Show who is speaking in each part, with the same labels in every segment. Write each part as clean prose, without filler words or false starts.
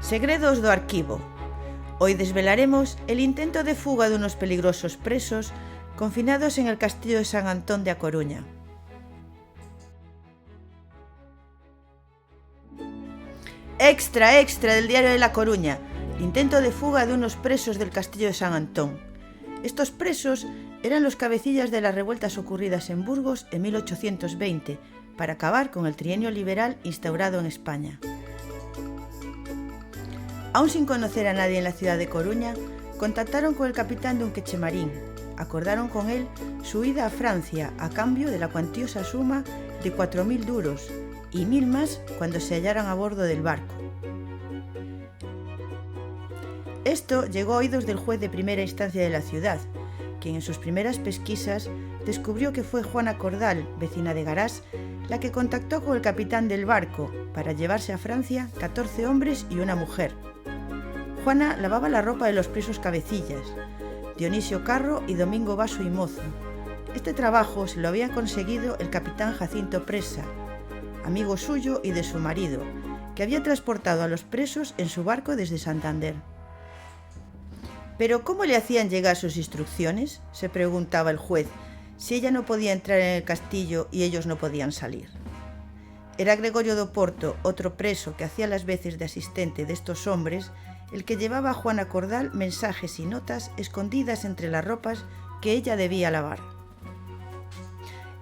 Speaker 1: Segredos do arquivo. Hoy desvelaremos el intento de fuga de unos peligrosos presos confinados en el castillo de San Antón de A Coruña. Extra del diario de La Coruña. Intento de fuga de unos presos del castillo de San Antón. Estos presos eran los cabecillas de las revueltas ocurridas en Burgos en 1820 para acabar con el trienio liberal instaurado en España. Aún sin conocer a nadie en la ciudad de Coruña, contactaron con el capitán de un quechemarín. Acordaron con él su ida a Francia a cambio de la cuantiosa suma de 4.000 duros y 1.000 más cuando se hallaran a bordo del barco. Esto llegó a oídos del juez de primera instancia de la ciudad, quien en sus primeras pesquisas descubrió que fue Juana Cordal, vecina de Garás, la que contactó con el capitán del barco para llevarse a Francia 14 hombres y una mujer. Juana lavaba la ropa de los presos cabecillas, Dionisio Carro y Domingo Baso y Mozo. Este trabajo se lo había conseguido el capitán Jacinto Presa, amigo suyo y de su marido, que había transportado a los presos en su barco desde Santander. ¿Pero cómo le hacían llegar sus instrucciones?, se preguntaba el juez, si ella no podía entrar en el castillo y ellos no podían salir. Era Gregorio do Porto, otro preso que hacía las veces de asistente de estos hombres, el que llevaba a Juana Cordal mensajes y notas escondidas entre las ropas que ella debía lavar.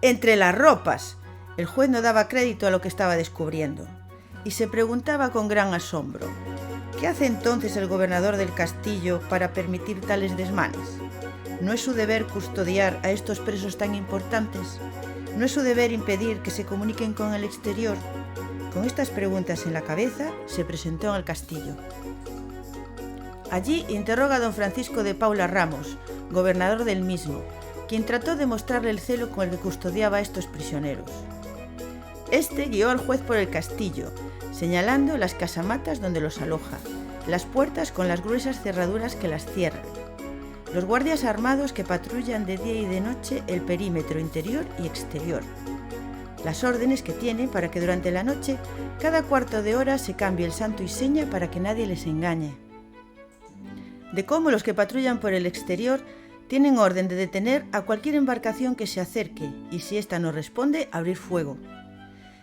Speaker 1: ¡Entre las ropas! El juez no daba crédito a lo que estaba descubriendo y se preguntaba con gran asombro, ¿qué hace entonces el gobernador del castillo para permitir tales desmanes? ¿No es su deber custodiar a estos presos tan importantes? ¿No es su deber impedir que se comuniquen con el exterior? Con estas preguntas en la cabeza, se presentó en el castillo. Allí interroga a don Francisco de Paula Ramos, gobernador del mismo, quien trató de mostrarle el celo con el que custodiaba a estos prisioneros. Este guió al juez por el castillo, señalando las casamatas donde los aloja, las puertas con las gruesas cerraduras que las cierran, los guardias armados que patrullan de día y de noche el perímetro interior y exterior, las órdenes que tiene para que durante la noche cada cuarto de hora se cambie el santo y seña para que nadie les engañe, de cómo los que patrullan por el exterior tienen orden de detener a cualquier embarcación que se acerque y si ésta no responde, abrir fuego.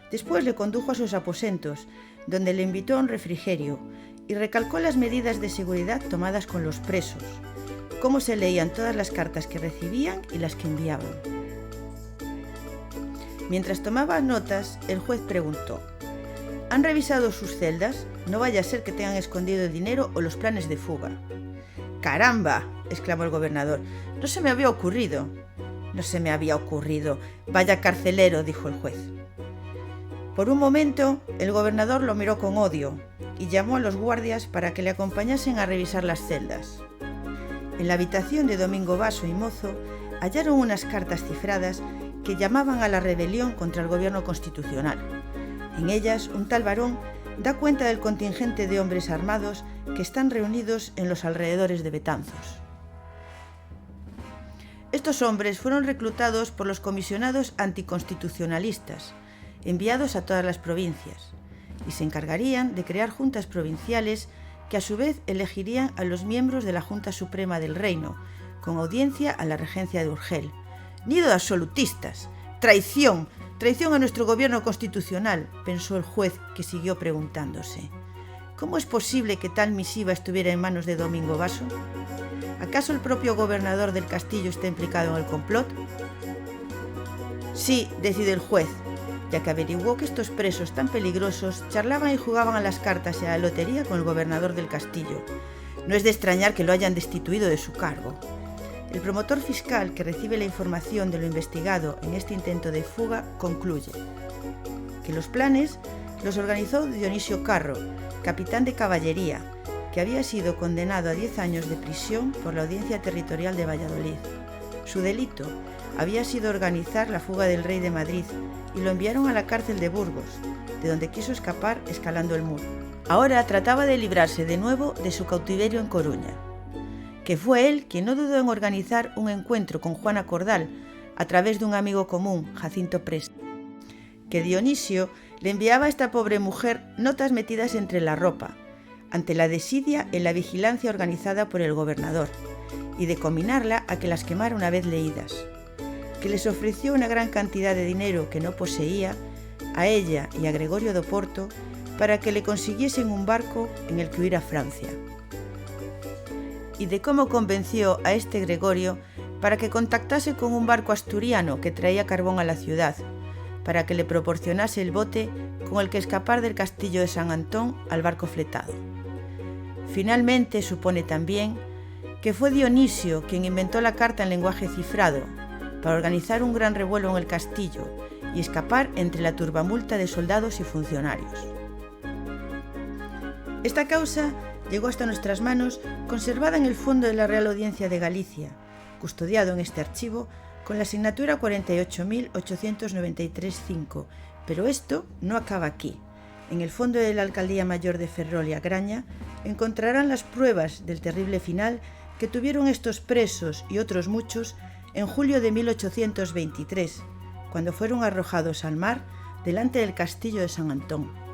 Speaker 1: Después le condujo a sus aposentos, donde le invitó a un refrigerio y recalcó las medidas de seguridad tomadas con los presos, cómo se leían todas las cartas que recibían y las que enviaban. Mientras tomaba notas, el juez preguntó, ¿han revisado sus celdas? No vaya a ser que tengan escondido el dinero o los planes de fuga. ¡Caramba!, exclamó el gobernador, no se me había ocurrido. No se me había ocurrido. Vaya carcelero, dijo el juez. Por un momento, el gobernador lo miró con odio y llamó a los guardias para que le acompañasen a revisar las celdas. En la habitación de Domingo Baso y Mozo hallaron unas cartas cifradas que llamaban a la rebelión contra el gobierno constitucional. En ellas, un tal varón da cuenta del contingente de hombres armados que están reunidos en los alrededores de Betanzos. Estos hombres fueron reclutados por los comisionados anticonstitucionalistas, enviados a todas las provincias, y se encargarían de crear juntas provinciales que a su vez elegirían a los miembros de la Junta Suprema del Reino, con audiencia a la regencia de Urgel. ¡Nido de absolutistas! ¡Traición! ¡Traición a nuestro gobierno constitucional!, pensó el juez, que siguió preguntándose. ¿Cómo es posible que tal misiva estuviera en manos de Domingo Baso? ¿Acaso el propio gobernador del castillo está implicado en el complot? Sí, decide el juez, ya que averiguó que estos presos tan peligrosos charlaban y jugaban a las cartas y a la lotería con el gobernador del castillo. No es de extrañar que lo hayan destituido de su cargo. El promotor fiscal que recibe la información de lo investigado en este intento de fuga concluye que los planes los organizó Dionisio Carro, capitán de caballería, que había sido condenado a 10 años de prisión por la Audiencia Territorial de Valladolid. Su delito había sido organizar la fuga del rey de Madrid y lo enviaron a la cárcel de Burgos, de donde quiso escapar escalando el muro. Ahora trataba de librarse de nuevo de su cautiverio en Coruña, que fue él quien no dudó en organizar un encuentro con Juana Cordal a través de un amigo común, Jacinto Presa, que Dionisio le enviaba a esta pobre mujer notas metidas entre la ropa, ante la desidia en la vigilancia organizada por el gobernador y de cominarla a que las quemara una vez leídas, que les ofreció una gran cantidad de dinero que no poseía a ella y a Gregorio de Oporto para que le consiguiesen un barco en el que huir a Francia, y de cómo convenció a este Gregorio para que contactase con un barco asturiano que traía carbón a la ciudad, para que le proporcionase el bote con el que escapar del castillo de San Antón al barco fletado. Finalmente supone también que fue Dionisio quien inventó la carta en lenguaje cifrado para organizar un gran revuelo en el castillo y escapar entre la turbamulta de soldados y funcionarios. Esta causa llegó hasta nuestras manos conservada en el fondo de la Real Audiencia de Galicia, custodiado en este archivo con la asignatura 48.893-5, pero esto no acaba aquí. En el fondo de la Alcaldía Mayor de Ferrol y Agraña encontrarán las pruebas del terrible final que tuvieron estos presos y otros muchos en julio de 1823, cuando fueron arrojados al mar delante del castillo de San Antón.